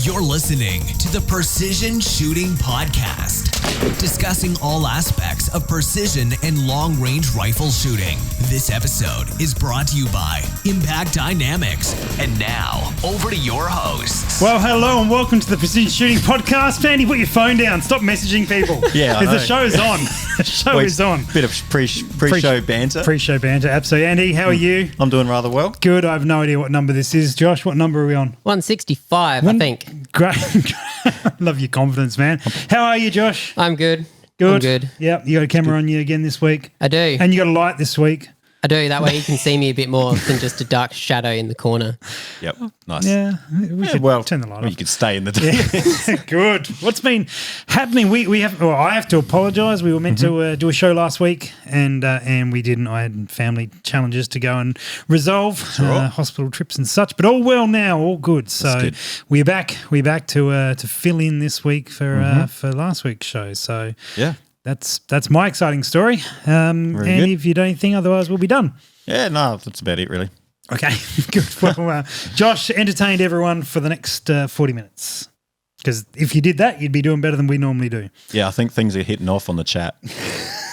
You're listening to the Precision Shooting Podcast, discussing all aspects of precision and long-range rifle shooting. This episode is brought to you by Impact Dynamics. And now, over to your hosts. Well, hello and welcome to the Precision Shooting Podcast. Andy, put your phone down. Stop messaging people. Yeah, because the show's on. The show is on. Bit of pre-show banter. Pre-show banter, absolutely. Andy, how are you? I'm doing rather well. Good. I have no idea what number this is. Josh, what number are we on? 165, I think. Great. Love your confidence, man. How are you, Josh? I'm good. Good. I'm good. Yep. You got a camera on you again this week. I do. And you got a light this week. I do. That way you can see me a bit more than just a dark shadow in the corner. Yep. Nice. Yeah. We should turn the light off. You could stay in the day. Yeah. Good. What's been happening? I have to apologise. We were meant to do a show last week and we didn't. I had family challenges to go and resolve, hospital trips and such. But all well now, all good. So good. we're back. We're back to fill in this week for last week's show. So Yeah. That's my exciting story. And good. if you don't anything, otherwise we'll be done. Yeah, no, that's about it really. Okay, good. Well, Josh entertained everyone for the next 40 minutes. Because if you did that, you'd be doing better than we normally do. Yeah, I think things are hitting off on the chat.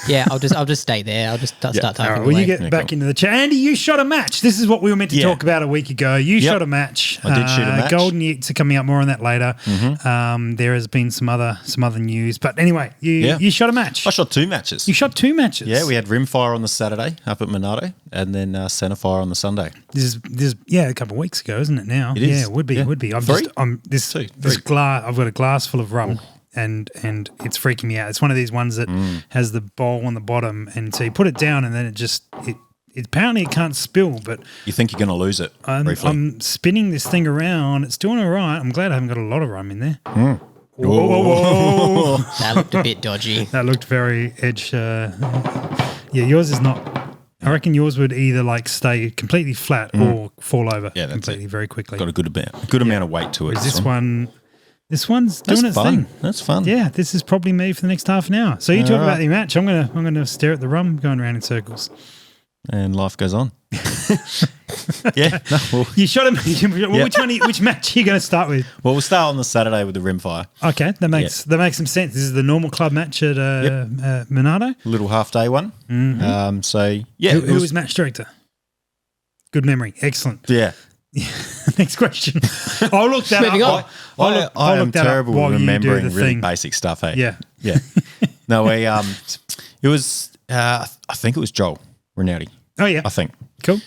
Yeah, I'll just stay there. I'll just start typing All right, away. well, you get back into the chat. Andy, you shot a match. This is what we were meant to talk about a week ago. You shot a match. I did shoot a match. Golden Yeets are coming up. More on that later. There has been some other news. But anyway, you shot a match. I shot 2 matches. You shot 2 matches. Yeah, we had rimfire on the Saturday up at Monado and then centerfire on the Sunday. This is a couple of weeks ago, isn't it now? It is. Yeah, it would be. Yeah. It would be. Two, three. I've got a glass full of rum. And it's freaking me out. It's one of these ones that has the bowl on the bottom, and so you put it down, and then it apparently it can't spill. But You think you're going to lose it briefly? I'm spinning this thing around. It's doing all right. I'm glad I haven't got a lot of rum in there. Mm. Whoa. That looked a bit dodgy. That looked very edge. Yours is not. I reckon yours would either stay completely flat or fall over completely very quickly. Got a good amount of weight to it. This one's doing its thing. That's fun. Yeah, this is probably me for the next half an hour. So you talk about the match. I'm gonna stare at the rum going around in circles. And life goes on. Yeah. No, well, You shot him. Which match are you going to start with? well, we'll start on the Saturday with the rimfire. Okay, that makes some sense. This is the normal club match at Monado. Little half-day one. Who was match director? Good memory. Excellent. Yeah. Next question. I'll look that Moving up. on. I am terrible while you do remembering the really thing. basic stuff. Hey? Yeah. Yeah. No, it was, I think it was Joel Rinaldi, Oh, yeah. I think. Cool.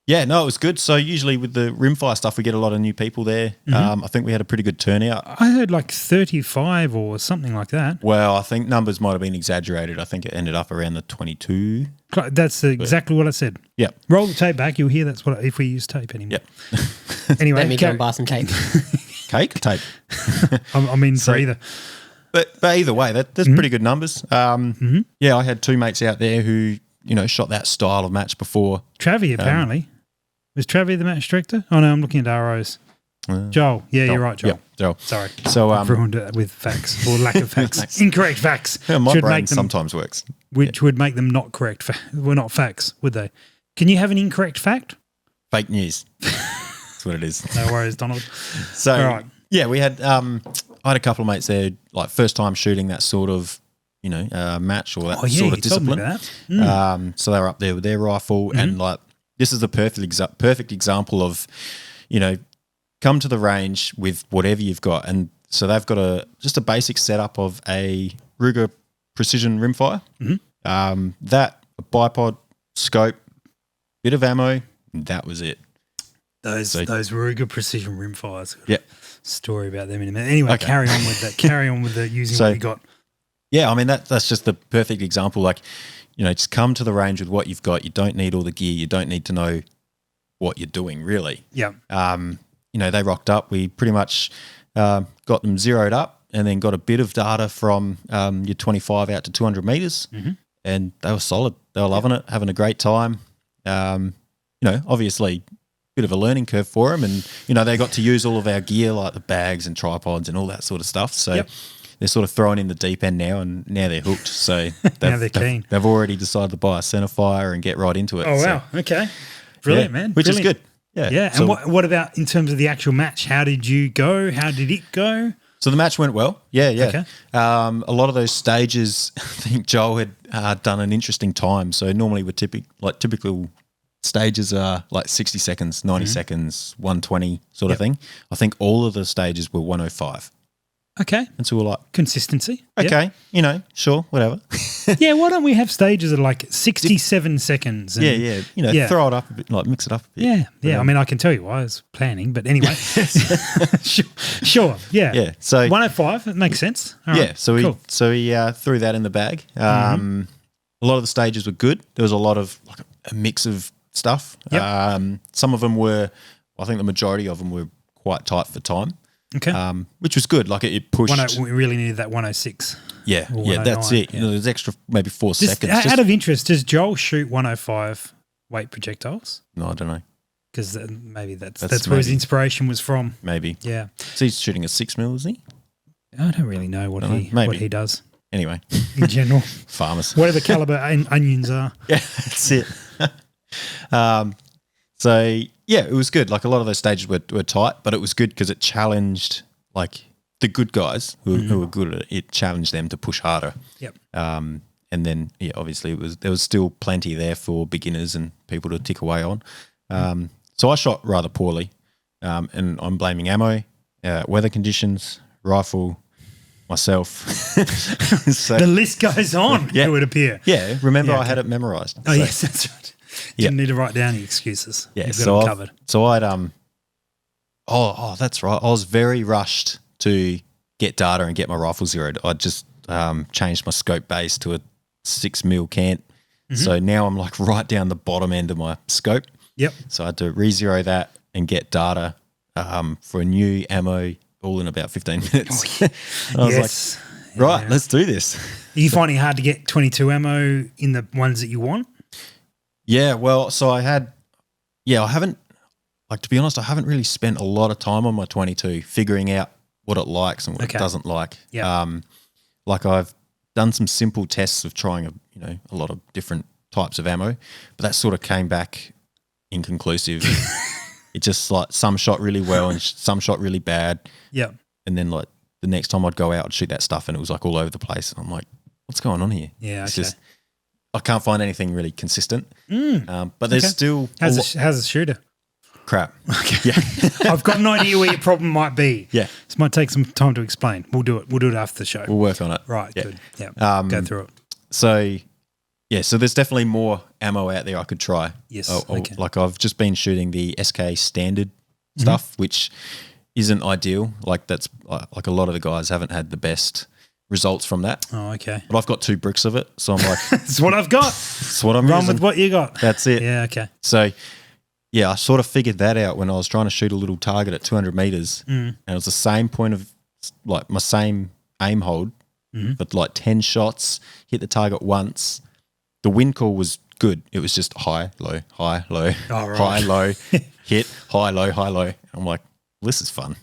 Yeah, no, it was good. So usually with the rimfire stuff, we get a lot of new people there. I think we had a pretty good turnout. I heard 35 or something like that. Well, I think numbers might have been exaggerated. I think it ended up around the 22. That's exactly what I said. Yeah. Roll the tape back. You'll hear that's what if we use tape anymore. Yep. Anyway, Let me go and buy some tape. Cake or tape? I'm in for either. But either way, there's pretty good numbers. Yeah, I had 2 mates out there who, shot that style of match before. Travi, apparently. Was Travi the match director? Oh, no, I'm looking at ROs. Joel. Yeah, you're right, Joel. Yeah, Joel. Sorry. So, I've ruined it with facts or lack of facts. Incorrect facts. Yeah, my brain sometimes works. Which would make them not correct. Well, not facts, would they? Can you have an incorrect fact? Fake news. That's what it is. No worries, Donald. So, all right. Yeah, we had, I had a couple of mates there, first time shooting that sort of, match or that sort of discipline. So they were up there with their rifle and this is the perfect example of, come to the range with whatever you've got. And so they've got just a basic setup of a Ruger precision rimfire, that, a bipod, scope, bit of ammo, and that was it. Those Ruger precision rimfires. Yeah. Story about them in a minute. Anyway, carry on with that. Carry on with the using what you got. Yeah, I mean, that's just the perfect example. Just come to the range with what you've got. You don't need all the gear. You don't need to know what you're doing, really. Yeah. They rocked up. We pretty much got them zeroed up and then got a bit of data from your 25 out to 200 meters. And they were solid. They were loving it, having a great time. Obviously bit of a learning curve for them. And, they got to use all of our gear like the bags and tripods and all that sort of stuff. So they're sort of thrown in the deep end now and now they're hooked. So now they're keen. They've already decided to buy a centerfire and get right into it. Oh, wow. Okay. Brilliant, man. Which is good. Yeah. Yeah. So, And what about in terms of the actual match? How did you go? How did it go? so the match went well. Yeah, yeah. Okay. A lot of those stages, I think Joel had done an interesting time. So normally with typical stages are like 60 seconds, 90 seconds, 120 sort of thing. I think all of the stages were 105. Okay. And so we're like, Consistency. Yep. okay, sure, whatever. Yeah, why don't we have stages that are like 67 seconds? And, yeah. Throw it up a bit, like mix it up a bit. Yeah. I mean, I can tell you why I was planning, but anyway. Sure. Yeah. Yeah. So 105, that makes sense. All yeah, right, so he cool. threw that in the bag. A lot of the stages were good. There was a lot of like a mix of stuff. Yep. Some of them were, I think the majority of them were quite tight for time. Okay. Which was good. Like it pushed. We really needed that 106. Yeah, or yeah, that's 109, it. There's extra maybe 4 seconds. Out of interest, does Joel shoot 105 weight projectiles? No, I don't know. Because maybe that's where his inspiration was from. Maybe. Yeah. So he's shooting a 6 mil, isn't he? I don't really know what he does Anyway. in general. Farmers. Whatever caliber onions are. Yeah, that's it. So yeah, it was good. Like a lot of those stages were tight, but it was good because it challenged like the good guys who were good at it. It challenged them to push harder. Yep. And then obviously there was still plenty there for beginners and people to tick away on. So I shot rather poorly, and I'm blaming ammo, weather conditions, rifle, myself. So, the list goes on. Yeah. It would appear. yeah, remember Yeah, I had it memorized. Oh So- yes, that's right. Yeah. Didn't need to write down the excuses. Yeah, You've got so them covered. that's right. I was very rushed to get data and get my rifle zeroed. I just changed my scope base to a 6 mil cant. So now I'm like right down the bottom end of my scope. Yep. So I had to re-zero that and get data for a new ammo all in about 15 minutes. And I was Yes. like, right, let's do this. Are you finding it hard to get 22 ammo in the ones that you want? Yeah, well, so I haven't, like to be honest, I haven't really spent a lot of time on my 22 figuring out what it likes and what it doesn't like. Yeah. Like I've done some simple tests of trying a lot of different types of ammo, but that sort of came back inconclusive. It just like some shot really well and some shot really bad. Yeah. And then like the next time I'd go out, I'd shoot that stuff and it was like all over the place. And I'm like, what's going on here? Yeah, It's okay. just, I can't find anything really consistent. But there's still How's the shooter? crap. Okay. Yeah. I've got an idea where your problem might be. Yeah. This might take some time to explain. We'll do it. We'll do it after the show. We'll work on it. Right. Yeah. Good. Yeah. Go through it. So, yeah, so there's definitely more ammo out there I could try. Yes, okay. Like I've just been shooting the SK standard stuff, which isn't ideal. Like that's like a lot of the guys haven't had the best results from that. Oh, okay. But I've got 2 bricks of it, so I'm like, That's what I've got. that's what I'm Run using. with what you got. That's it. Yeah. Okay. So, yeah, I sort of figured that out when I was trying to shoot a little target at 200 meters, and it was the same point of like my same aim hold, but like 10 shots, hit the target once. The wind call was good. It was just high, low, high, low, Oh, right. high, low, hit, high, low, high, low. I'm like, well, this is fun.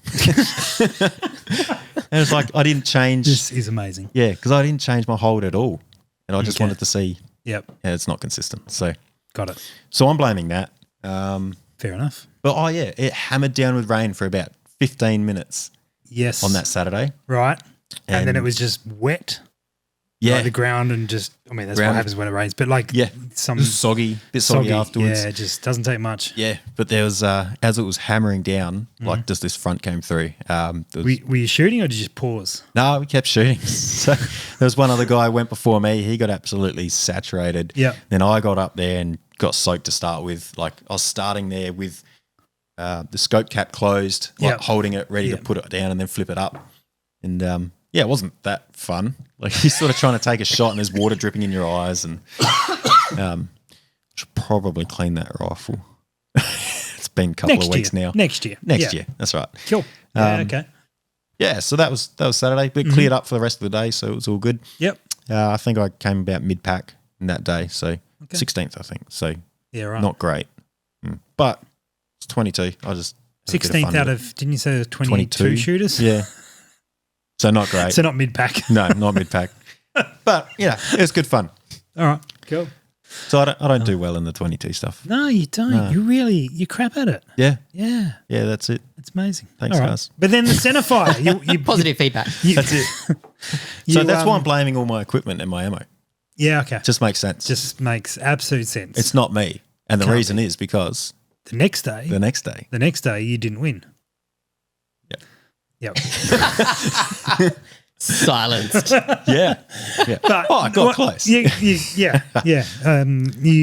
And it's like I didn't change. This is amazing. Yeah, because I didn't change my hold at all, and I just Okay. wanted to see. Yep. Yeah, it's not consistent. So Got it. I'm blaming that. Fair enough. But it hammered down with rain for about 15 minutes Yes. on that Saturday. Right. And then And- it was just wet. Yeah, Like the ground and just, I mean, that's Ground. what happens when it rains. But like yeah, some it was soggy, bit soggy afterwards. Yeah, it just doesn't take much. Yeah, but there was as it was hammering down, like just this front came through. There was, Were you shooting or did you just pause? no, we kept shooting. So there was one other guy who went before me. He got absolutely saturated. Yeah. Then I got up there and got soaked to start with. Like I was starting there with the scope cap closed, like Yeah. holding it, ready to Yeah. put it down and then flip it up. And yeah, it wasn't that fun. Like you're sort of trying to take a shot and there's water dripping in your eyes, and should probably clean that rifle. It's been a couple of weeks now. Next year. Next Yeah. year, that's right. Cool. Yeah, okay. Yeah, so that was Saturday, but cleared up for the rest of the day, so it was all good. Yep. I think I came about mid-pack in that day, so 16th, I think. So Yeah, right. not great, but it's 22. I just had a bit of 16th fun out with of, didn't you say there's 22 22 shooters? it. Yeah, so not great. So not mid-pack. No, not mid-pack, but yeah, it was good fun. All right. Cool. So I don't do well in the 22 stuff. No, you don't. No. You crap at it. Yeah. Yeah. Yeah, that's it. It's amazing. Thanks, All right. guys. But then the centerfire, you Positive feedback. That's it. So that's why I'm blaming all my equipment and my ammo. Yeah, okay. Just makes sense. Just makes absolute sense. It's not me. And the reason is because the next day you didn't win. Yep. Silenced. Yeah. But I got close. You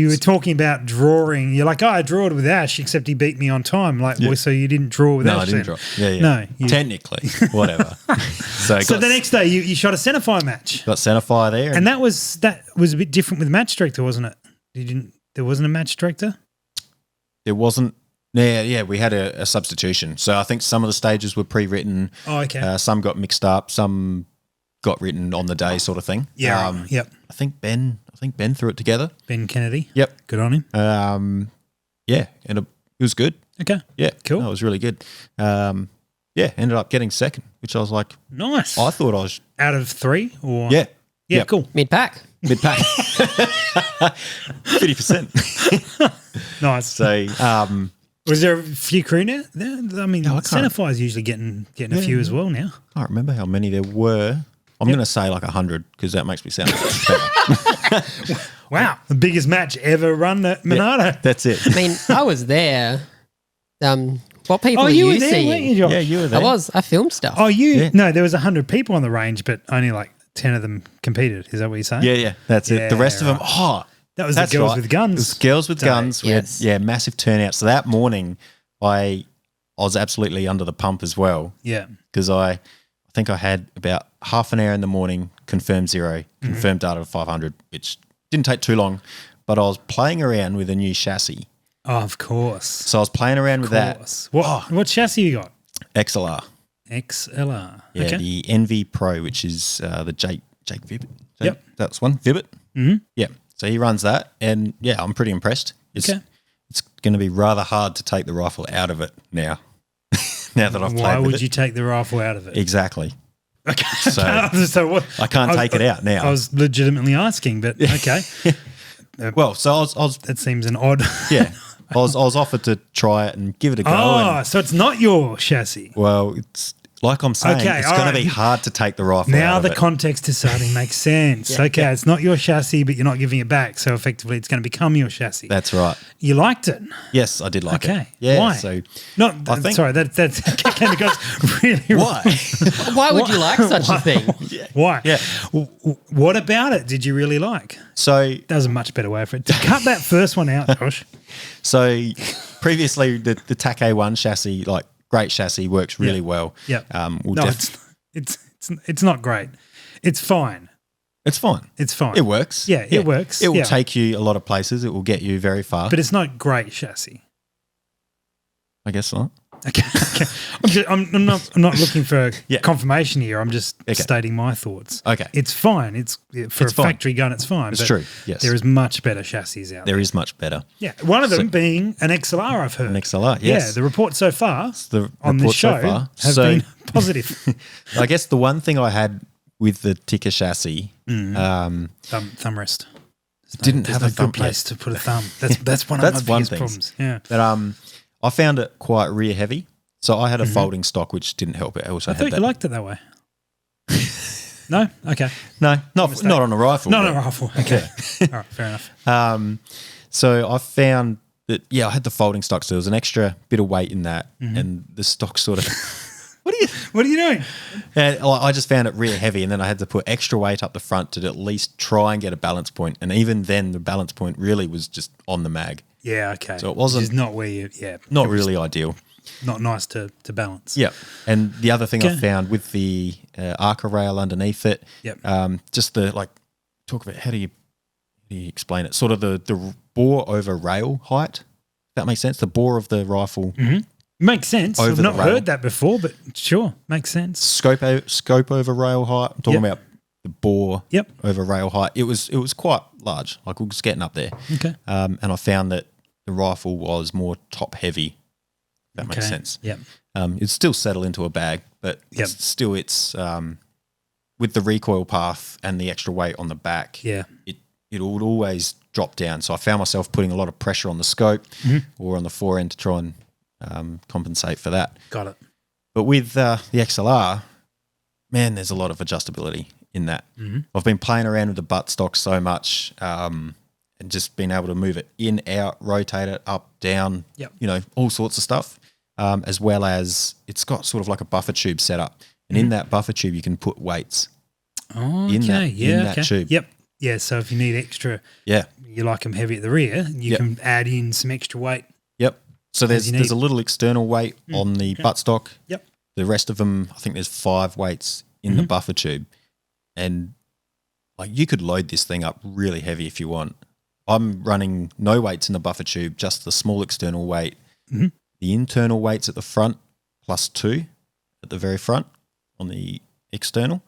were talking about drawing. You're like, I drawed with Ash, except he beat me on time. Like, well, so you didn't draw with Ash? No, I didn't then? draw. Yeah. No, technically, whatever. So the next day you shot a centerfire match, got centerfire there, and that was a bit different with the match director, wasn't it? There wasn't a match director. There wasn't. Yeah, we had a substitution. So I think some of the stages were pre-written. Oh, okay. Some got mixed up. Some got written on the day, sort of thing. Yeah. Yep. I think Ben threw it together. Ben Kennedy. Yep. Good on him. Yeah, and it was good. Okay. Yeah. Cool. That was really good. Ended up getting second, which I was like, nice. I thought I was out of 3 or Yeah. Yeah. Yep. Cool. Mid-pack. 50%. Nice. So. Was there a few crew now? I mean, Centerfire's usually getting a few as well now. I can't remember how many there were. I'm going to say like 100 because that makes me sound better. Wow. The biggest match ever run at Monado. Yeah, that's it. I mean, I was there. What people you are were you there, seeing? weren't you, Josh? Yeah, you were there. I was. I filmed stuff. Oh, Yeah. No, there was 100 people on the range, but only like 10 of them competed. Is that what you're saying? Yeah, that's it. The rest of them, that was the girls with guns. It was girls with guns. Yes. We had, massive turnout. So that morning, I was absolutely under the pump as well. Yeah. Because I think I had about half an hour in the morning, confirmed 0, confirmed data of 500, which didn't take too long. But I was playing around with a new chassis. Oh, of course. So I was playing around with that. What chassis you got? XLR. XLR. Yeah, Okay. the NV Pro, which is the Jake Vibbit. Yep. That's one. Vibbit. Mm-hmm. Yeah. So he runs that, and yeah, I'm pretty impressed. It's going to be rather hard to take the rifle out of it now. Now that I've played with it. Why would you take the rifle out of it? Exactly. Okay. So what? I can't take it out now. I was legitimately asking, but okay. Well, so I was That seems an odd. yeah. I was offered to try it and give it a go. Oh, and, so it's not your chassis. well, it's like I'm saying, it's going to be hard to take the rifle Now out of the it. context is starting to make sense. Okay, it's not your chassis, but you're not giving it back. So effectively, it's going to become your chassis. That's right. You liked it. Yes, I did like it. Okay. Yeah. Why? So I think, sorry, that's came across really why? Why would you like such a thing? Why? Yeah. What about it did you really like? So There's a much better way for it. To cut that first one out, Josh. So previously the TAC A1 chassis, like great chassis, works really well. Yeah. It's not great. It's fine. It's fine. It's fine. It works. Yeah, it works. It will take you a lot of places. It will get you very far. But it's not great chassis. I guess not. Okay. I'm not looking for Yeah. confirmation here. I'm just stating my thoughts. Okay. It's fine. It's for a fine. factory gun. It's fine. It's but true. Yes. There is much better chassis out there. There is much better. Yeah. One of them being an XLR. I've heard. An XLR. Yes. Yeah. The report so far The on this report show so far. has been positive. I guess the one thing I had with the ticker chassis, Thumb rest. didn't There's have a no thumb good place yet. to put a thumb. That's one of That's my one biggest thing. problems. Yeah. But I found it quite rear heavy. So I had a folding stock, which didn't help it. I also I had thought that. you liked it that way. No? Okay. No, not on a rifle. Not but- a rifle. Okay. All right. Fair enough. So I found that, I had the folding stock, so there was an extra bit of weight in that, and the stock sort of. What are you doing? And I just found it rear heavy, and then I had to put extra weight up the front to at least try and get a balance point, and even then, the balance point really was just on the mag. Yeah. Okay. So it wasn't- Which is not where you. Yeah. Not really ideal. Not nice to balance. Yeah, and the other thing I Okay. found with the Arca rail underneath it, Yep. just the talk about how do you explain it? Sort of the bore over rail height. If that makes sense. The bore of the rifle. Makes sense. Over I've the not rail. heard that before, but sure, makes sense. Scope over rail height. I'm talking about the bore Yep. over rail height. It was quite large. Like it was getting up there. Okay. And I found that the rifle was more top heavy. If that makes sense. Yep. It'd still settle into a bag, but Yep. it's with the recoil path and the extra weight on the back. Yeah. It it would always drop down. So I found myself putting a lot of pressure on the scope or on the forend to try and compensate for that. Got it. But with the XLR, man, there's a lot of adjustability in that. I've been playing around with the buttstock so much and just being able to move it in, out, rotate it, up, down, all sorts of stuff, as well as it's got sort of like a buffer tube set up. And in that buffer tube, you can put weights in that tube. Yep. Yeah, so if you need extra, you like them heavy at the rear, you can add in some extra weight. Yep. So there's a little external weight on the buttstock. Yep. The rest of them, I think there's 5 weights in the buffer tube. And like you could load this thing up really heavy if you want. I'm running no weights in the buffer tube, just the small external weight. The internal weights at the front plus 2 at the very front on the external.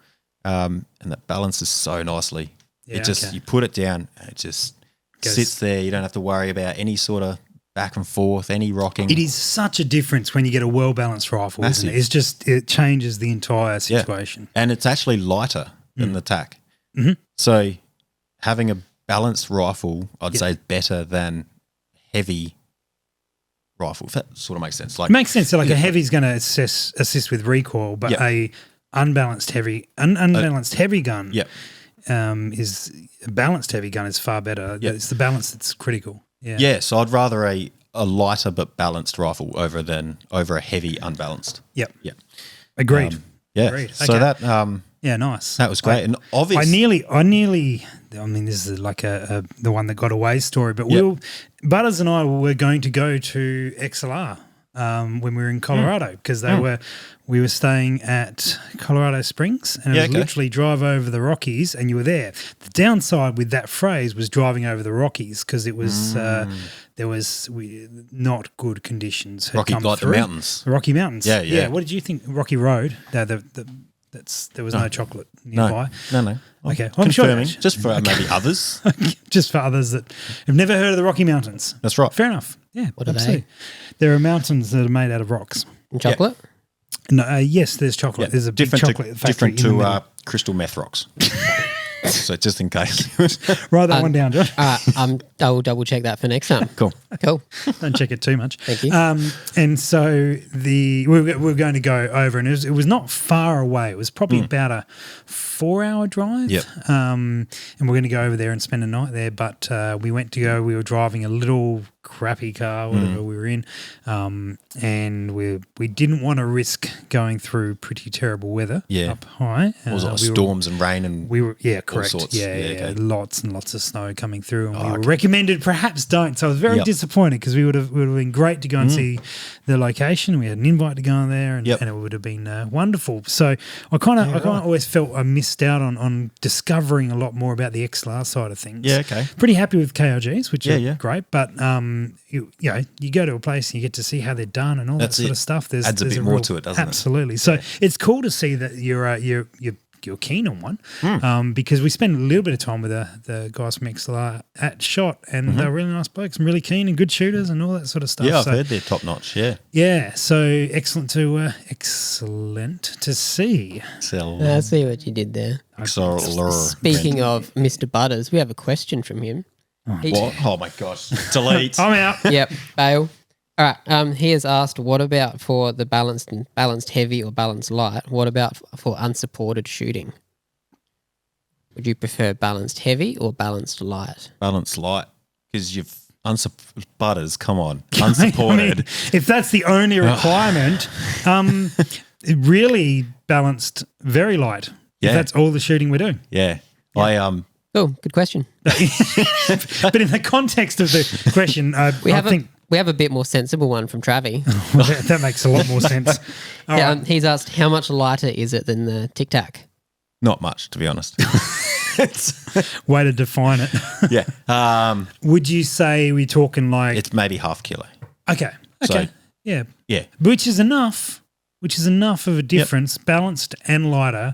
And that balances so nicely. Yeah, you put it down and it just sits there. You don't have to worry about any sort of back and forth, any rocking. It is such a difference when you get a well-balanced rifle, Massive. isn't it? It changes the entire situation. And it's actually lighter than the TAC. So having a balanced rifle, I'd say, is better than heavy rifle. If that sort of makes sense. Like, it makes sense. So like a heavy's going to assist with recoil, but a unbalanced heavy gun is a balanced heavy gun is far better. It's the balance that's critical. Yeah, so I'd rather a lighter but balanced rifle over a heavy unbalanced. Yep. Agreed. Agreed. So that nice. That was great. And obviously I mean, this is like the one that got away story, but Butters and I were going to go to XLR when we were in Colorado because we were staying at Colorado Springs and it was literally drive over the Rockies and you were there. The downside with that phrase was driving over the Rockies because it was there was not good conditions. Rocky, like the mountains. The Rocky Mountains. Yeah. What did you think? Rocky Road? There was no chocolate nearby. No. Okay, I'm confirming. Sure just for maybe others. Just for others that have never heard of the Rocky Mountains. That's right. Fair enough. Yeah, what are they? There are mountains that are made out of rocks. And chocolate? No, yes, there's chocolate. There's a big chocolate factory different to crystal meth rocks. So just in case. Write that one down, Josh. I will double check that for next time. Cool. Don't check it too much. Thank you. And so we were going to go over, and it was not far away. It was probably about a 4-hour drive. Yep. And we're going to go over there and spend a night there. But we were driving a little crappy car, whatever we were in, and we didn't want to risk going through pretty terrible weather up high. It was like storms and rain and correct. Sorts. Yeah, lots and lots of snow coming through, and we were recommended perhaps don't. So I was very disappointed because it would have been great to go and see the location. We had an invite to go in there, and it would have been wonderful. So I kind of always felt I missed out on discovering a lot more about the XLR side of things. Yeah, okay. Pretty happy with KRGs, which are great, but you go to a place and you get to see how they're done and all that sort of stuff. Adds a bit more to it, doesn't it? Absolutely. So it's cool to see that you're keen on one because we spent a little bit of time with the guys from XLR at SHOT and they're really nice blokes and really keen and good shooters and all that sort of stuff. Yeah, I've heard they're top notch. Yeah. So excellent to see. I see what you did there. Speaking of Mr. Butters, we have a question from him. What? Oh my gosh! Delete. I'm out. Yep. Bail. All right. He has asked, what about for the balanced heavy or balanced light? What about for unsupported shooting? Would you prefer balanced heavy or balanced light? Balanced light, because you've Butters. Come on, unsupported. I mean, if that's the only requirement, really balanced, very light. Yeah. If that's all the shooting we do. Yeah. Oh, good question. But in the context of the question, we have a bit more sensible one from Travi. Well, that makes a lot more sense. Right. He's asked, how much lighter is it than the Tic Tac? Not much, to be honest. Way to define it. Yeah. Would you say we're talking like... It's maybe half kilo. Okay. So, yeah. Which is enough of a difference, balanced and lighter.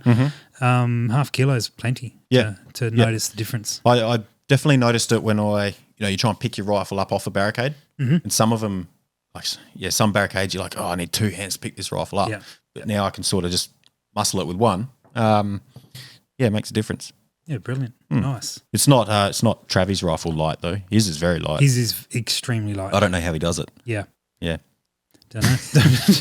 Half kilo is plenty to notice the difference. I definitely noticed it when you try and pick your rifle up off a barricade and some of them, some barricades you're like, I need 2 hands to pick this rifle up. Yeah. But now I can sort of just muscle it with one. It makes a difference. Yeah, brilliant. Nice. It's not Travis rifle light though. His is very light. His is extremely light. I don't know how he does it. Yeah. Yeah. Don't know.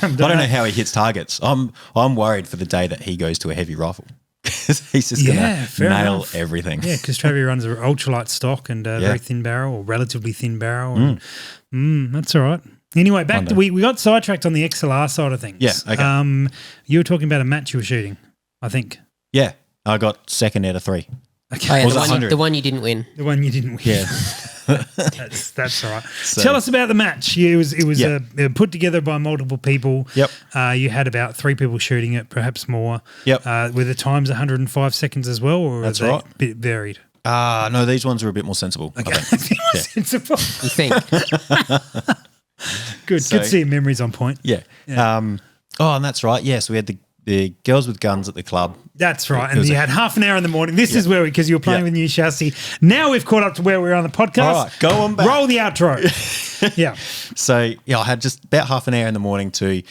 I don't know how he hits targets. I'm worried for the day that he goes to a heavy rifle. He's just going to nail enough. everything. Yeah, because Travis runs an ultralight stock and a very thin barrel or relatively thin barrel. And, that's all right. Anyway, back to we got sidetracked on the XLR side of things. Yeah, okay. You were talking about a match you were shooting, I think. Yeah, I got second out of 3. Okay. Oh, yeah, the one you didn't win. The one you didn't win. Yeah. That's all right. So, tell us about the match. It was put together by multiple people. Yep. You had about 3 people shooting it, perhaps more. Yep. Were the times 105 seconds as well, or that's are they right. a bit varied? No, these ones are a bit more sensible. Okay. Sensible. You think? Good. So, good seeing memories on point. Yeah. And that's right. Yes, we had the girls with guns at the club. That's right. And you had half an hour in the morning. This is where because you were playing with new chassis. Now we've caught up to where we were on the podcast. All right, go on back. Roll the outro. Yeah. So, I had just about half an hour in the morning to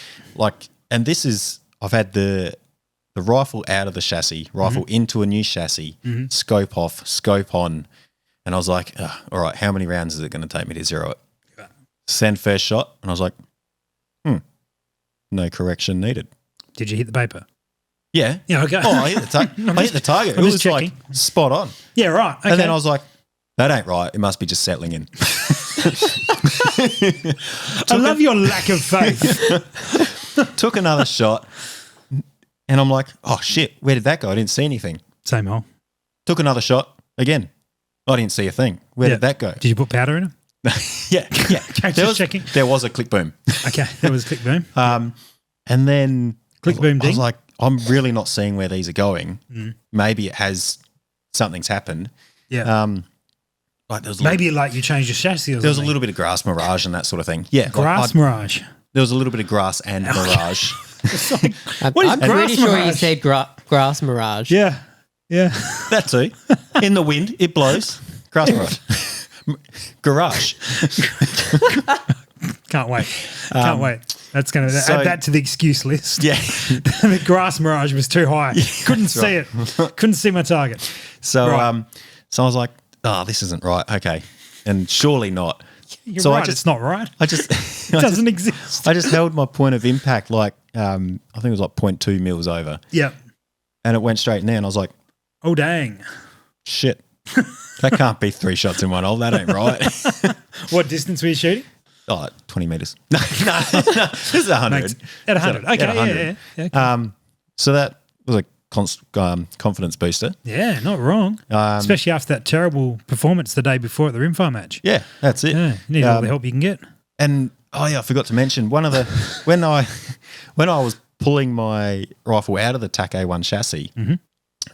and this is, I've had the rifle out of the chassis, rifle into a new chassis, scope off, scope on. And I was like, all right, how many rounds is it going to take me to zero it? Yeah. Send first shot. And I was like, no correction needed. Did you hit the paper? Yeah. Yeah, okay. Oh, I hit the target. It was like spot on. Yeah, right. Okay. And then I was like, that ain't right. It must be just settling in. I love your lack of faith. Took another shot and I'm like, oh shit, where did that go? I didn't see anything. Same hole. Took another shot again. I didn't see a thing. Where did that go? Did you put powder in it? Yeah. Checking. There was a click boom. Okay, there was a click boom. And then click boom ding. I was like, I'm really not seeing where these are going. Maybe something's happened. Yeah. Maybe you changed your chassis or something. There was a little bit of grass mirage and that sort of thing. Yeah. Grass mirage. There was a little bit of grass and mirage. I'm pretty sure you said grass mirage. Yeah. Yeah. That too. In the wind, it blows. Grass mirage. Garage. Can't wait. Can't wait. That's going to add that to the excuse list. Yeah. The grass mirage was too high. Couldn't see it. Couldn't see my target. So so I was like, oh, this isn't right. Okay. And surely not. You're right. It's not right. It doesn't exist. I just held my point of impact I think it was 0.2 mils over. Yeah. And it went straight in there and I was like, oh, dang. Shit. That can't be 3 shots in one hole. That ain't right. What distance were you shooting? 20 metres. No. This is 100. At 100. Okay, at 100. Yeah. Okay. So that was a confidence booster. Yeah, not wrong. Especially after that terrible performance the day before at the rimfire match. Yeah, that's it. Yeah, you need all the help you can get. And I forgot to mention one of the when I was pulling my rifle out of the TAC A1 chassis,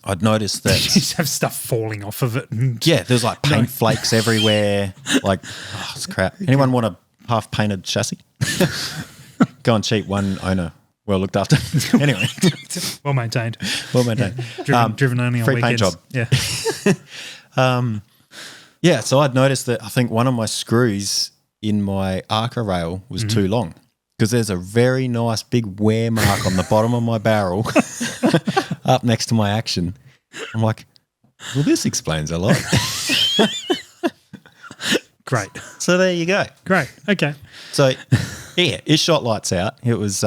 I'd noticed that you just have stuff falling off of it. Yeah, there's paint flakes everywhere. It's crap. Anyone want a half painted chassis? Go and cheap one owner. Well looked after. Anyway. Well maintained. Driven only on free weekends. Paint job. Yeah. So I'd noticed that I think one of my screws in my Arca rail was too long because there's a very nice big wear mark on the bottom of my barrel up next to my action. I'm like, well, this explains a lot. Great. So there you go. Great. Okay. So yeah, it shot lights out. It was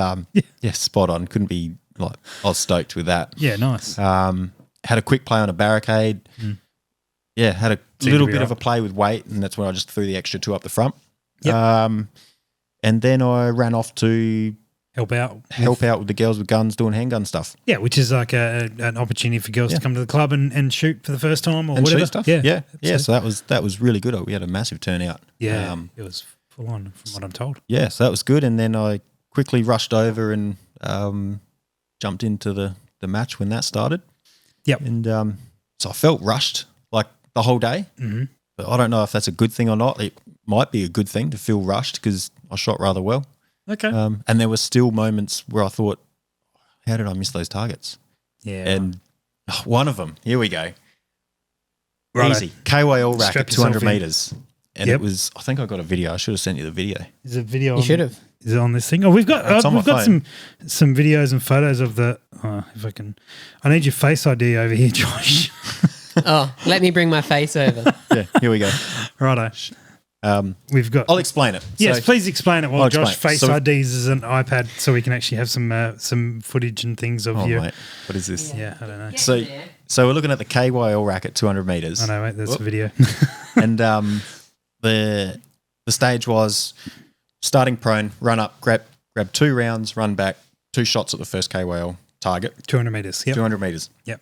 spot on. Couldn't be I was stoked with that. Yeah, nice. Had a quick play on a barricade. Yeah, had a little bit of a play with weight, and that's when I just threw the extra 2 up the front. Yep. And then I ran off to help out with the girls with guns doing handgun stuff. Yeah, which is like an opportunity for girls to come to the club and shoot for the first time or and whatever. Shoot stuff. Yeah. So that was really good. We had a massive turnout. Yeah, it was full on from what I'm told. Yeah, so that was good. And then I quickly rushed over and jumped into the match when that started. Yep. And so I felt rushed the whole day. But I don't know if that's a good thing or not. It might be a good thing to feel rushed because I shot rather well. Okay. And there were still moments where I thought, how did I miss those targets? Yeah. And one of them, here we go. Right. Easy. KYL rack Strap at 200 yourself in. metres. And it was, I think I got a video. I should have sent you the video. Is it video? You should have. Is it on this thing? Oh, we've got some videos and photos of the. If I can, I need your Face ID over here, Josh. Oh, let me bring my face over. Yeah, here we go. Righto. We've got. I'll explain it. Yes, So- please explain it while I'll Josh explain it. face So- IDs as an iPad so we can actually have some footage and things of Oh, you. mate. What is this? Yeah, I don't know. So we're looking at the KYL rack at 200 meters. I know, mate. That's a video. And the stage was starting prone, run up, grab 2 rounds, run back, 2 shots at the first KYL target, 200 meters. Yep. 200 meters. Yep.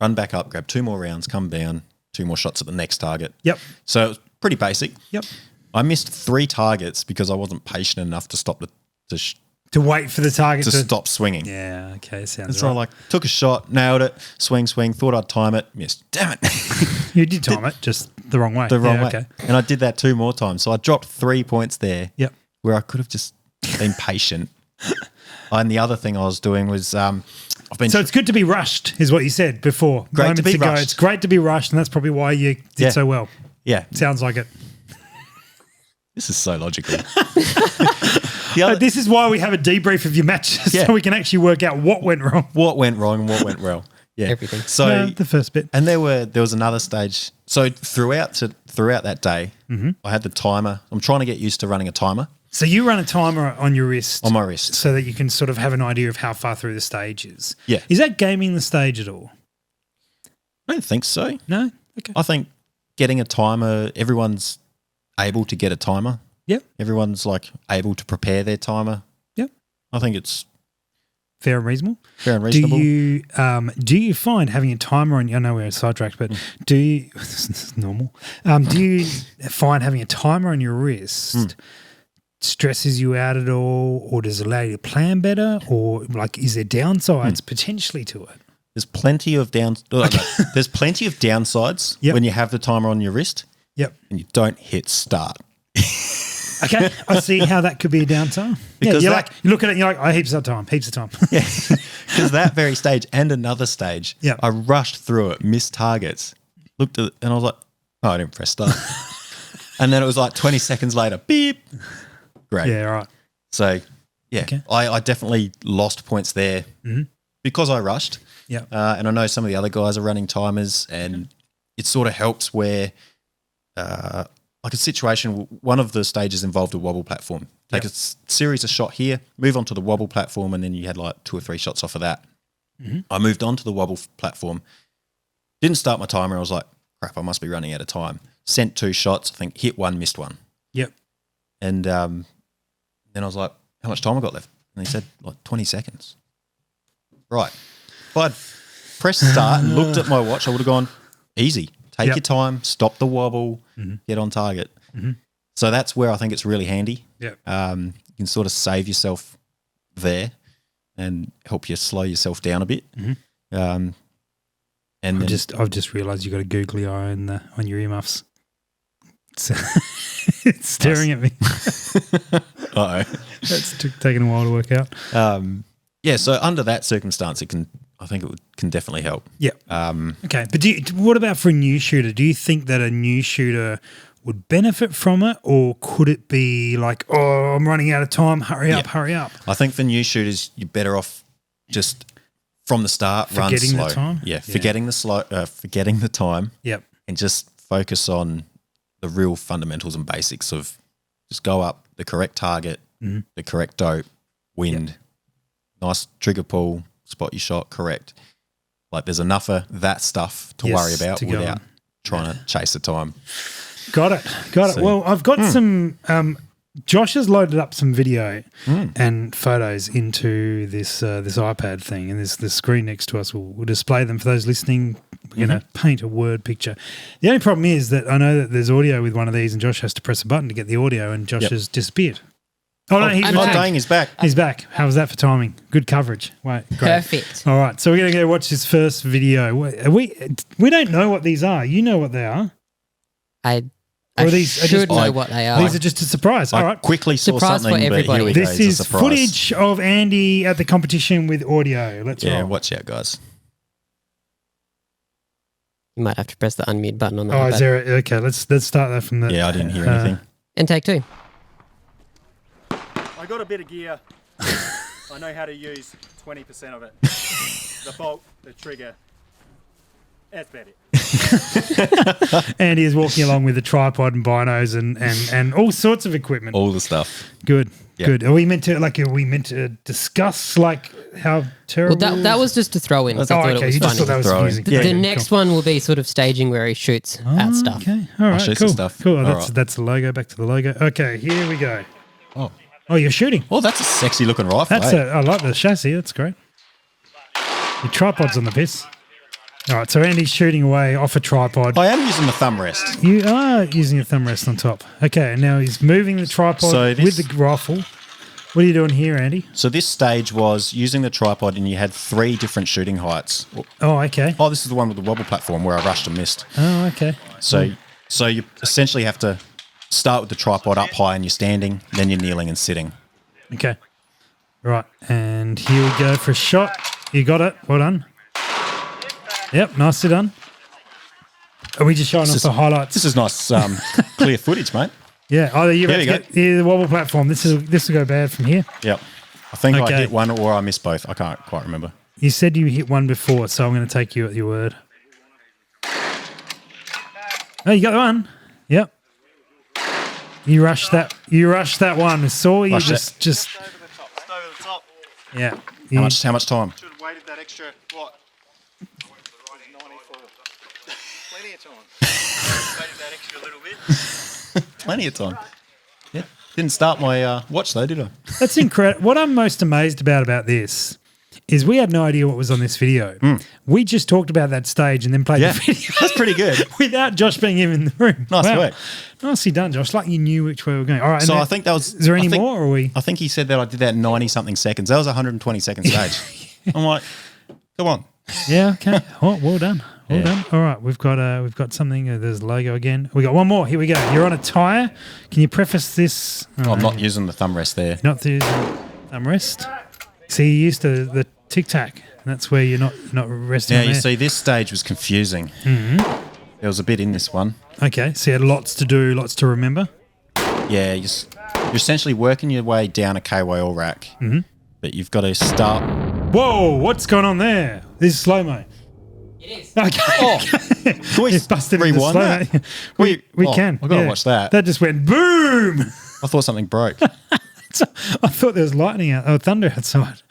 Run back up, grab 2 more rounds, come down, 2 more shots at the next target. Yep. So it was pretty basic. Yep. I missed 3 targets because I wasn't patient enough to stop To wait for the target to stop swinging. Yeah. Okay. Sounds And so right. I took a shot, nailed it, swing, thought I'd time it, missed. Damn it. You did time it, just the wrong way. The wrong way. Okay. And I did that 2 more times. So I dropped 3 points there. Yep. Where I could have just been patient. And the other thing I was doing was I've been So it's good to be rushed, is what you said before. Great to Moments be ago. rushed. It's great to be rushed, and that's probably why you did Yeah. so well. yeah. Sounds like it. This is so logical. This is why we have a debrief of your matches Yeah. so we can actually work out what went wrong. What went wrong and what went well? Yeah, Everything. So No, the first bit. and there was another stage. So throughout that day, I had the timer. I'm trying to get used to running a timer So you run a timer on your wrist on my wrist. so that you can sort of have an idea of how far through the stage is. Yeah. Is that gaming the stage at all? I don't think so. No? Okay. I think getting a timer, everyone's able to get a timer. Yep. Everyone's like able to prepare their timer. Yep. I think it's Fair and reasonable. fair and reasonable. Do you find having a timer on? I know we're sidetracked, but do you? This is normal. Do you find having a timer on your wrist stresses you out at all, or does it allow you to plan better, or like is there downsides potentially to it? There's plenty of There's plenty of downsides Yep. when you have the timer on your wrist Yep. and you don't hit start. Okay, I see how that could be a downside. Because yeah, that- you look at it and you're like, oh, heaps of time. Yeah, because that very stage and another stage, Yep. I rushed through it, missed targets, looked at it, and I was like, oh, I didn't press start. And then it was like 20 seconds later, beep. Great. Yeah, right. So, yeah, Okay. I definitely lost points there because I rushed. Yeah. And I know some of the other guys are running timers, and it sort of helps where, like a situation, one of the stages involved a wobble platform. Take a series of shot here, move on to the wobble platform, and then you had like 2 or 3 shots off of that. I moved on to the wobble platform, didn't start my timer. I was like, crap, I must be running out of time. Sent 2 shots, I think hit 1, missed 1. Yep. And then I was like, how much time I got left? And he said, like 20 seconds. Right. If I'd pressed start and looked at my watch, I would have gone, easy. Take Yep. your time, stop the wobble, get on target. So that's where I think it's really handy. Yep. You can sort of save yourself there and help you slow yourself down a bit. And then, I've just realised you got a googly eye on your earmuffs. It's staring at me. uh-oh. That's taking a while to work out. Yeah, so under that circumstance, I think it can definitely help. Yeah. Okay, but what about for a new shooter? Do you think that a new shooter would benefit from it, or could it be like, oh, I'm running out of time, hurry up, hurry up? I think for new shooters, you're better off just from the start, run Forgetting slow. the time? Yeah, Yeah. forgetting the time, Yep. and just focus on the real fundamentals and basics of just go up the correct target, the correct dope, wind, nice trigger pull, spot your shot correct. Like there's enough of that stuff to worry about to go without on. trying to chase the time. Got it. So- Well, I've got some. Josh has loaded up some video and photos into this iPad thing, and there's the screen next to us. We'll display them for those listening. We're going to paint a word picture. The only problem is that I know that there's audio with one of these, and Josh has to press a button to get the audio, and Josh has disappeared. Oh no, he's I'm back. back. Dang, he's back. He's back. How was that for timing? Good coverage. Great. Perfect. All right, so we're going to go watch this first video. We don't know what these are. You know what they are. I Or these are should just- know what they are. These are just a surprise. All I right. quickly saw Surprise for something, but everybody. here we go. This it's a is surprise. footage of Andy at the competition with audio. Let's Yeah, roll. watch out, guys. You might have to press the unmute button on the Oh, is iPad. there? Okay, let's start that from the. Yeah, I didn't hear anything. And take 2. I got a bit of gear. I know how to use 20% of it. The bolt, the trigger. That's about it. Andy is walking along with a tripod and binos and all sorts of equipment. All the stuff. Good. Yeah. Good. Are we meant to discuss like how terrible? Well, that was just to throw in. 'cause I thought it okay. was You just funny. thought that was Throwing. amusing. The next one will be sort of staging where he shoots at stuff. Okay. All right. show you Cool. some stuff. Cool. All That's right. that's the logo. Back to the logo. Okay. Here we go. Oh. Oh, you're shooting. Oh, that's a sexy looking rifle. That's I like the chassis. That's great. Your tripod's on the piss. All right. So Andy's shooting away off a tripod. I am using the thumb rest. You are using a thumb rest on top. Okay. And now he's moving the tripod with the rifle. What are you doing here, Andy? So this stage was using the tripod, and you had 3 different shooting heights. Oh, okay. Oh, this is the one with the wobble platform where I rushed and missed. Oh, okay. So you essentially have to start with the tripod up high, and you're standing, then you're kneeling and sitting. Okay. Right. And here we go for a shot. You got it. Well done. Yep. Nicely done. Are we just showing off the highlights? This is nice, clear footage, mate. Yeah. Oh, you're Here about we to get the wobble platform. This will go bad from here. Yep. I think Okay. I hit one or I missed both. I can't quite remember. You said you hit one before, so I'm going to take you at your word. Oh, you got the one. Yep. You rushed that. You rushed that one. I saw you Rushed just. Just over the top. Yeah. How much time? Should have waited that extra, what? 94. Plenty of time. Waited that extra little bit. Plenty of time. Yeah. Didn't start my watch though, did I? That's incredible. What I'm most amazed about this is we had no idea what was on this video. We just talked about that stage and then played the video. That's pretty good. Without Josh being in the room. Nice work. Nicely done, Josh. Like you knew which way we were going. All right. So I think that was. Is there any more? Or are we? I think he said that I did that in 90 something seconds. That was a 120 second stage. I'm like, come on. Yeah. Okay. Oh, well done. Well done. All right. We've got something. There's the logo again. We got one more. Here we go. You're on a tire. Can you preface this? Oh, I'm not using the thumb rest there. Not the thumb rest. See, you used to the tic tac. That's where you're not resting. Yeah, on you there. see, this stage was confusing. Mm-hmm. There was a bit in this one. Okay, so you had lots to do, lots to remember. Yeah, you're essentially working your way down a KYL rack, but you've got to start. Whoa, what's going on there? This is slow-mo. It is. Okay. Oh, can we It's busted into rewind slow-mo. that? We can. I've got to watch that. That just went boom. I thought something broke. I thought there was lightning thunder outside.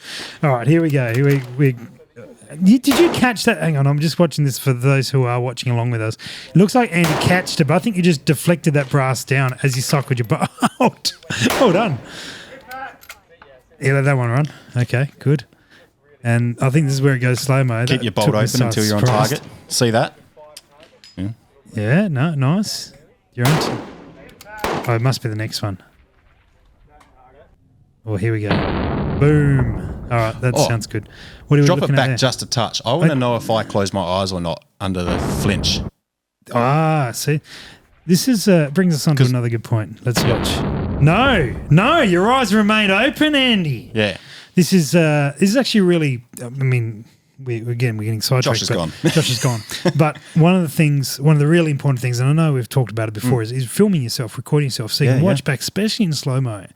All right, here we go. Did you catch that? Hang on, I'm just watching this for those who are watching along with us. It looks like Andy catched it, but I think you just deflected that brass down as you cycled your butt out. Well done. Yeah, let that one run. Okay, good. And I think this is where it goes slow-mo. Keep your bolt open until you're on target. See that? Yeah, no, nice. You're on. Oh, it must be the next one. Oh, here we go. Boom. All right, that sounds good. What are we Drop it looking at back there? just a touch. I want to know if I close my eyes or not under the flinch. See, this is brings us on to another good point. Let's watch. No, your eyes remain open, Andy. Yeah. This is actually really. I mean, we're getting sidetracked. Josh is gone. But one of the really important things, and I know we've talked about it before, is filming yourself, recording yourself, so you can watch back, especially in slow mo.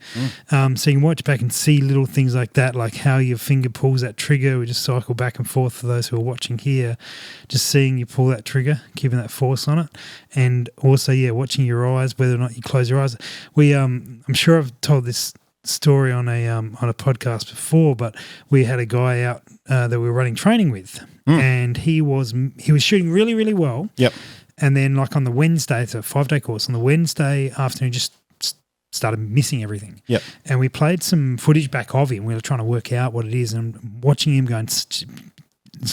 So you can watch back and see little things like that, like how your finger pulls that trigger. We just cycle back and forth for those who are watching here, just seeing you pull that trigger, keeping that force on it, and also watching your eyes, whether or not you close your eyes. I'm sure I've told this story on a podcast before, but we had a guy out that we were running training with, and he was shooting really, really well. Yep. And then like on the Wednesday, it's a 5-day course. On the Wednesday afternoon, just started missing everything. Yep. And we played some footage back of him. We were trying to work out what it is, and watching him going, it's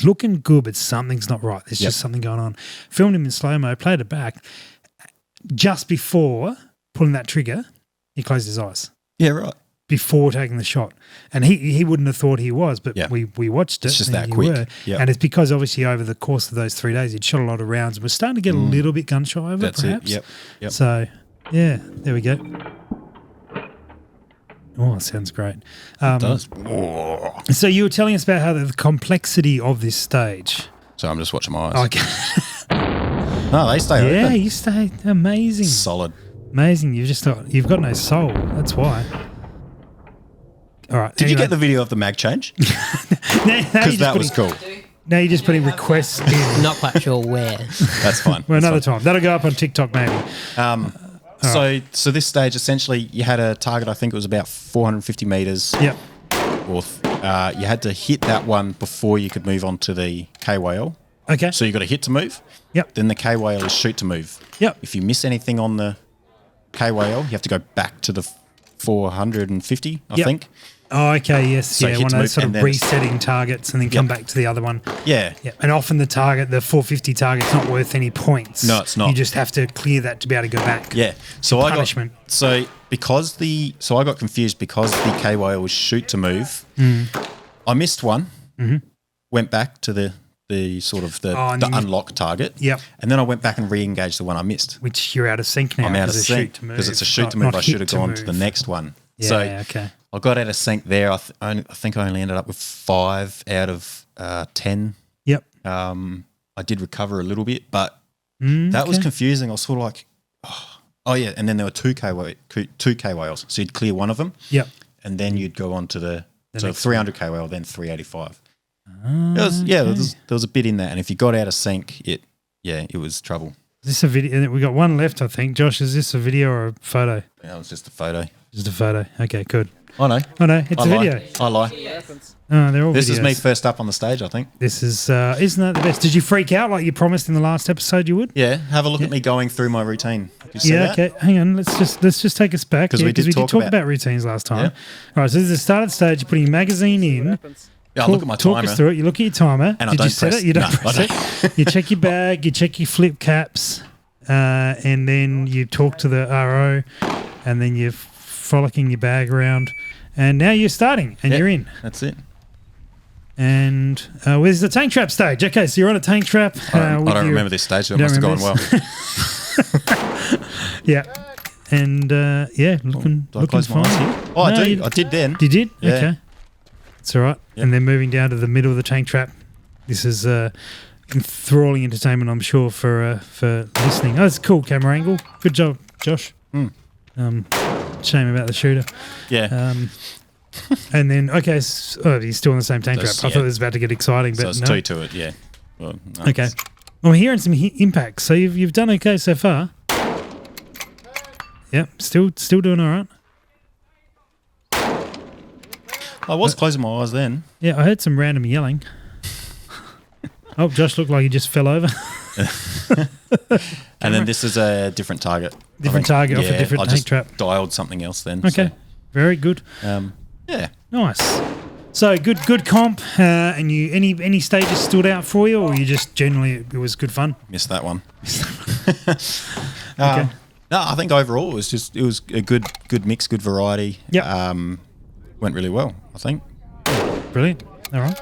looking good, but something's not right. There's just something going on. Filmed him in slow mo, played it back. Just before pulling that trigger, he closed his eyes. Yeah, right. Before taking the shot. And he wouldn't have thought he was, but we watched it. It's just and that you quick. were. Yep. And it's because obviously over the course of those 3 days, he'd shot a lot of rounds and was starting to get a little bit gun shy over That's perhaps. it. Yep. So, yeah, there we go. Oh, sounds great. It does. So you were telling us about how the complexity of this stage. So I'm just watching my eyes. Okay. No, they stay Yeah, open. you stay amazing. Solid. Amazing. You've got no soul. That's why. All right. Did you get the video of the mag change? Because that was cool. Now you're just putting requests in. Not quite sure where. That's fine. Well, That's another fine. time. That'll go up on TikTok maybe. So this stage, essentially, you had a target, I think it was about 450 metres. Yep. Or you had to hit that one before you could move on to the KYL. Okay. So you got to hit to move. Yep. Then the KYL is shoot to move. Yep. If you miss anything on the KYL, you have to go back to the 450, I Yep. think. Oh, okay, yes. So yeah, hit one to of move those sort of and then it's- resetting targets and then come back to the other one. Yeah. Yeah. And often the 450 target's not worth any points. No, it's not. You just have to clear that to be able to go back. Yeah. So I punishment. I got confused because the KYL was shoot to move. I missed one. Went back to the sort of the unlock target. Yep. And then I went back and re-engaged the one I missed. Which you're out of sync now. I'm out of 'cause sync shoot to because it's a shoot not- to move. not I should hit have to gone to the move. next one. Yeah, So okay. I got out of sync there. I think I only ended up with 5 out of 10. Yep. I did recover a little bit, but that was confusing. I was sort of like, oh yeah. And then there were two KYLs. So you'd clear one of them. Yep. And then you'd go on to the next 300 KYL, then 385. There was a bit in that. And if you got out of sync, it was trouble. Is this a video? We got one left, I think. Josh, is this a video or a photo? That was just a photo. Just a photo. Okay, good. I know. Oh no, it's I a lie. video. I lie. Oh, they're all This videos. is me first up on the stage, I think. This is isn't that the best? Did you freak out like you promised in the last episode you would? Yeah, have a look at me going through my routine. Did you see Yeah, that? okay. Hang on. Let's just take us back 'Cause we did talk talk about- about routines last time. Yeah. All right, so this is the start of the stage. You're putting your magazine in. Yeah, I look at my Talk timer. us through it. You look at your timer. And I Did you don't set press- it? You don't no, press I it. You check your bag. You check your flip caps, and then you talk to the RO, and then you're frolicking your bag around, and now you're starting, and Yeah, you're in. That's it. And where's the tank trap stage? Okay, so you're on a tank trap. I don't remember this stage, so it you must have don't gone well. Yeah. And looking Do I close my fine. eyes here? Oh, I No, do. I did then. You did? Yeah. Okay. It's all right. Yep. And then moving down to the middle of the tank trap. This is enthralling entertainment, I'm sure, for listening. Oh, it's a cool camera angle. Good job, Josh. Shame about the shooter. Yeah. And then, okay, he's still on the same tank trap. That's- I thought yeah. it was about to get exciting, but so it's no. 2 to it, yeah. Well, no, Okay. it's- Well, I'm hearing some impacts. So you've done okay so far. Yep, still doing all right. I was closing my eyes then. Yeah, I heard some random yelling. Oh, Josh looked like he just fell over. And then this is a different target. Different target off a different I tank just trap. dialed something else then. Okay, very good. So, yeah. Nice. So good comp. And you any stages stood out for you, or you just generally it was good fun? Missed that one. Okay. No, I think overall it was a good mix, good variety. Yep. Went really well, I think. Brilliant. All right.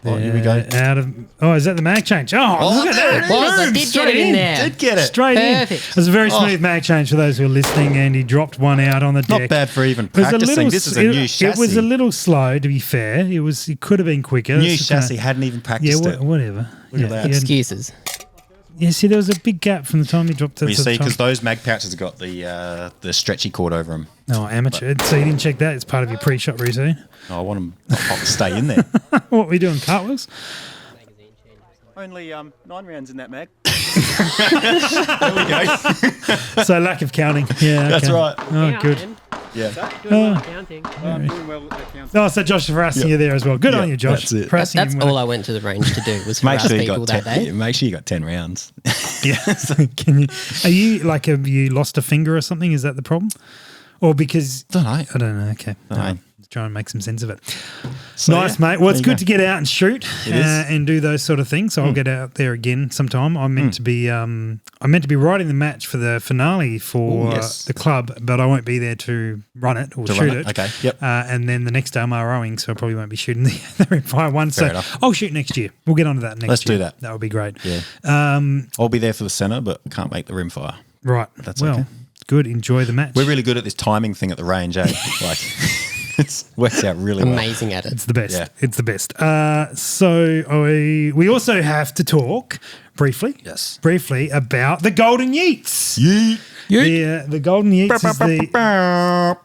Oh, here we go. Is that the mag change? Oh, look at that. I Boom, did get straight it in there. Did get it. Straight Perfect. in. It was a very smooth mag change for those who are listening, and he dropped one out on the deck. Not bad for even It was a practicing. little, This is a new chassis. It was a little slow, to be fair. It could have been quicker. New It's chassis. kinda- Hadn't even Yeah, practiced it. whatever. Look at that. Yeah, Excuses. yeah, see, there was a big gap from the time he dropped it. Well, you to the see, time. because those mag pouches have got the stretchy cord over them. Oh, amateur. So you didn't check that? It's part of your pre-shot routine. I want them to stay in there. What were we doing? Cartwheels? Only 9 rounds in that mag. There we go. So lack of counting. Yeah, That's okay. right. Oh, good. Yeah. Counting. I'm doing well at counting. Oh, so Josh is harassing you there as well. Good on you, Josh. that's it. Harassing That's him all with- I went to the range to do was Make harass sure you people got that day. Make sure you got 10 rounds. Yeah. Can you? Are you like? Have you lost a finger or something? Is that the problem? Or because Don't know. I don't know. Okay. Don't know. Try and make some sense of it. So, Nice, yeah, mate. Well, it's there you good to get out and shoot It is. and do those sort of things. So I'll get out there again sometime. I'm meant to be writing the match for the finale for Ooh, yes. the club, but I won't be there to run it or To shoot run it. it. Okay, yep. And then the next day I'm ROing, so I probably won't be shooting the Rimfire one. Fair So enough. I'll shoot next year. We'll get onto that next Let's year. do that. That would be great. Yeah. Um, I'll be there for the centre, but can't make the rimfire. right. That's well, okay. good. Enjoy the match. We're really good at this timing thing at the range, eh? Like, it works out really well. Amazing at it. It's the best. Yeah. It's the best. So we also have to talk briefly about the Golden Yeets. Yeet. The Golden Yeets is the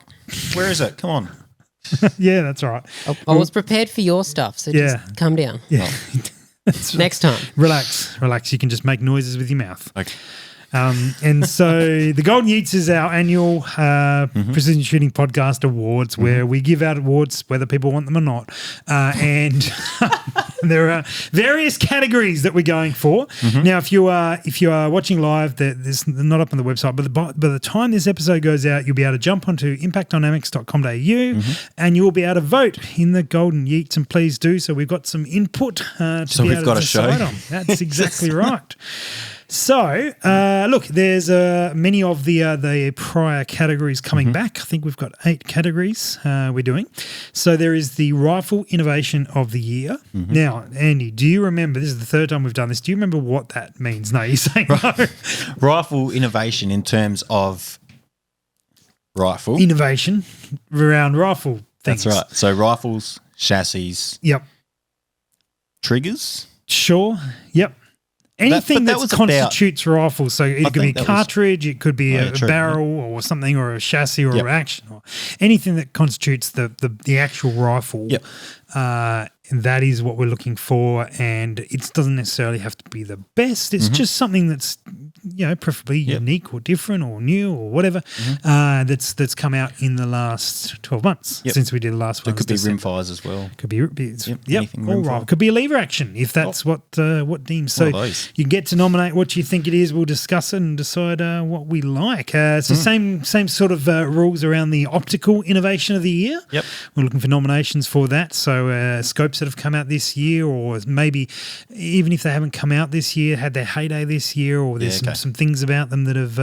Where is it? Come on. Yeah, that's right. I was prepared for your stuff, so just calm down. Yeah. Next time. Relax. You can just make noises with your mouth. Okay. And so the Golden Yeets is our annual Precision Shooting Podcast Awards where we give out awards whether people want them or not. And there are various categories that we're going for. Now, if you are watching live, this is not up on the website, but by the time this episode goes out, you'll be able to jump onto impactdynamics.com.au and you'll be able to vote in the Golden Yeets, and please do so. We've got some input to so be we've able got to a show. decide on. That's exactly right. So, look, there's many of the prior categories coming back. I think we've got 8 categories we're doing. So there is the Rifle Innovation of the Year. Now, Andy, do you remember, this is the third time we've done this, do you remember what that means? No, you're saying no. Rifle innovation in terms of rifle. Innovation around rifle things. That's right. So rifles, chassis, Yep. triggers. Sure. Yep. Anything that that was constitutes rifle, so it could be a think that was- cartridge, it could be a true, barrel or something, or a chassis or Yep. a action, or anything that constitutes the actual rifle. Yep. That is what we're looking for, and it doesn't necessarily have to be the best. It's just something that's preferably unique or different or new or whatever that's come out in the last 12 months since we did the last one. It could be rim fires as well. Could be anything all rim right. fire. Could be a lever action if that's what deems. So you get to nominate what you think it is. We'll discuss it and decide what we like. So same sort of rules around the optical innovation of the year. Yep. We're looking for nominations for that. So scopes that have come out this year, or maybe even if they haven't come out this year, had their heyday this year, or there's some things about them that have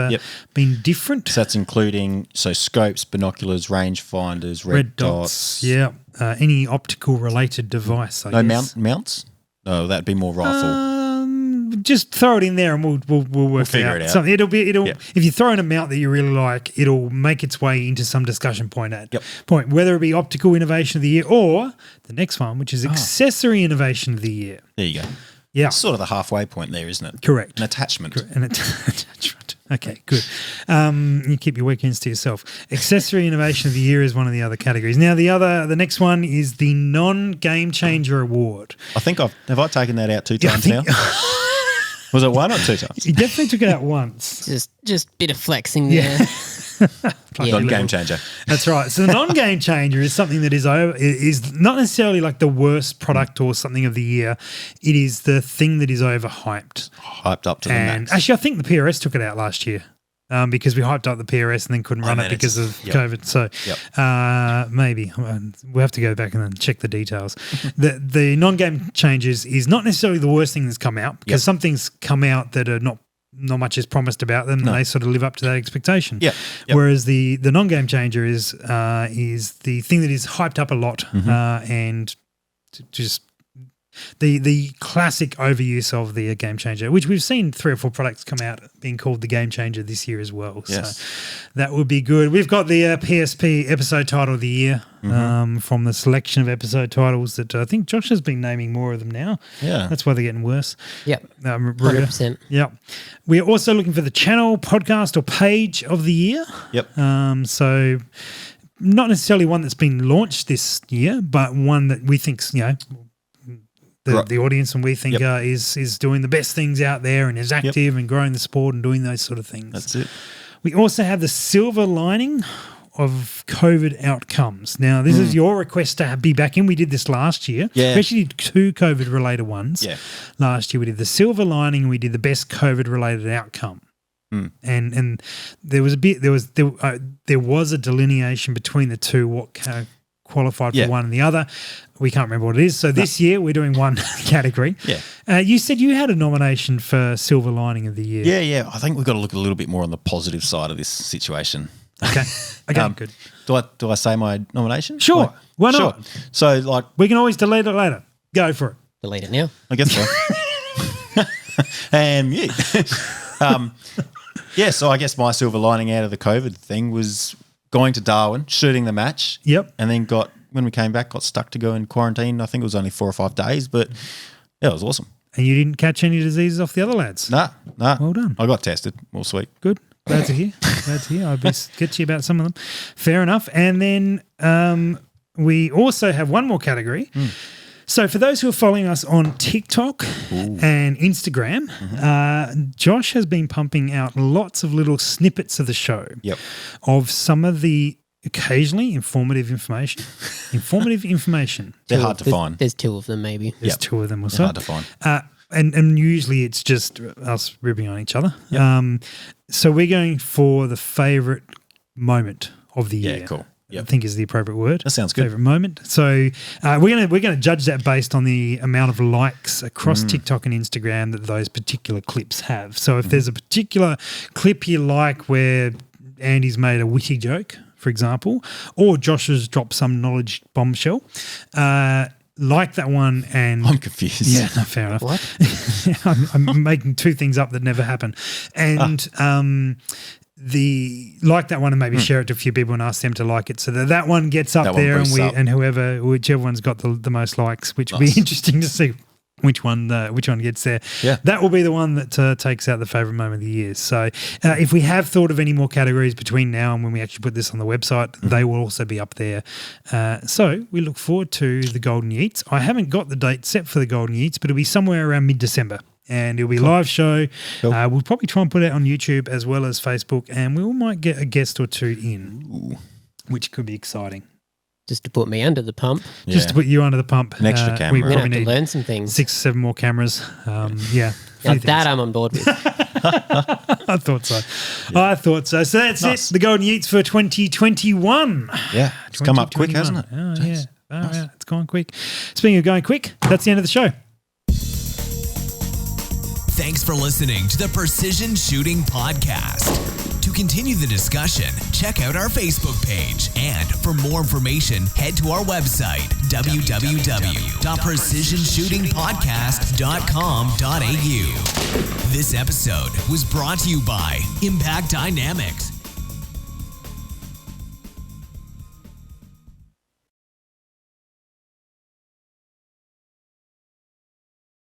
been different. So that's including scopes, binoculars, rangefinders, red dots. Yeah. Any optical related device. I guess. Mounts? No, that'd be more rifle. Just throw it in there and we'll work figure it out. it out. So if you throw in a mount that you really like, it'll make its way into some discussion point whether it be optical innovation of the year or the next one, which is accessory innovation of the year. There you go. Yeah. It's sort of the halfway point there, isn't it? Correct. An attachment. An attachment. Okay, good. You keep your weekends to yourself. Accessory innovation of the year is one of the other categories. Now, the next one is the non-game changer award. I think have I taken that out 2 times now? Was it 1 or 2 times? You definitely took it out once. Just a bit of flexing there. Not game changer. That's right. So the non-game changer is something that is not necessarily like the worst product or something of the year. It is the thing that is overhyped. Hyped up to the max. Actually, I think the PRS took it out last year. Because we hyped up the PRS and then couldn't run it because of COVID. So maybe we'll have to go back and then check the details. The non-game changes is not necessarily the worst thing that's come out, because some things come out that are not much is promised about them and they sort of live up to that expectation. Whereas the non-game changer is the thing that is hyped up a lot and just the classic overuse of the game changer, which we've seen 3 or 4 products come out being called the game changer this year as well. Yes. So that would be good. We've got the PSP episode title of the year from the selection of episode titles that I think Josh has been naming more of them now. Yeah. That's why they're getting worse. Yep. 100%. Yep. We're also looking for the channel, podcast or page of the year. Yep. So not necessarily one that's been launched this year, but one that we think's, the audience and we think is doing the best things out there and is active and growing the sport and doing those sort of things. That's it. We also have the silver lining of COVID outcomes. Now, this is your request to be back in. We did this last year. Yeah. We actually did 2 COVID-related ones. Yeah. Last year we did the silver lining and we did the best COVID-related outcome. And there was there was a delineation between the two, what kind of qualified for one and the other. We can't remember what it is. So this year we're doing one category. Yeah. You said you had a nomination for silver lining of the year. Yeah. I think we've got to look a little bit more on the positive side of this situation. Okay. Good. Do I say my nomination? Sure. Why not? Sure. So we can always delete it later. Go for it. Delete it now. I guess so. And so I guess my silver lining out of the COVID thing was going to Darwin, shooting the match. Yep. And then when we came back, got stuck to go in quarantine. I think it was only 4 or 5 days, but it was awesome. And you didn't catch any diseases off the other lads? Nah. Well done. I got tested. All sweet. Good. Glad to hear. I'll be sketchy about some of them. Fair enough. And then we also have one more category. So for those who are following us on TikTok and Instagram, Josh has been pumping out lots of little snippets of the show of some of the occasionally informative information. They're hard to find. There's 2 of them maybe. There's 2 of them or so. They're hard to find. And usually it's just us ribbing on each other. So we're going for the favourite moment of the year. Yeah, cool. I think is the appropriate word. That sounds good. Favorite moment. So we're gonna judge that based on the amount of likes across TikTok and Instagram that those particular clips have. So if there's a particular clip you like where Andy's made a witty joke, for example, or Josh has dropped some knowledge bombshell, like that one. And I'm confused. Yeah, no, fair enough. What? I'm making 2 things up that never happen. And like that one and maybe share it to a few people and ask them to like it so that one gets up there and whichever one's got the most likes, which will be interesting to see which one gets there. Yeah. That will be the one that takes out the favourite moment of the year. So if we have thought of any more categories between now and when we actually put this on the website, they will also be up there. So we look forward to the Golden Yeets. I haven't got the date set for the Golden Yeets, but it'll be somewhere around mid-December. And it'll be a live show. Cool. We'll probably try and put it on YouTube as well as Facebook, and we might get a guest or 2 in, which could be exciting. Just to put me under the pump. Just to put you under the pump. An extra camera. We We're going probably to have need to learn some things. 6 or 7 more cameras. Now that I'm on board with. I thought so. Yeah. I thought so. So that's it. The Golden Yeets for 2021. Yeah. It's come up quick, hasn't it? Oh, yeah. Yeah. It's gone quick. Speaking of going quick, that's the end of the show. Thanks for listening to the Precision Shooting Podcast. To continue the discussion, check out our Facebook page. And for more information, head to our website, www.precisionshootingpodcast.com.au. This episode was brought to you by Impact Dynamics.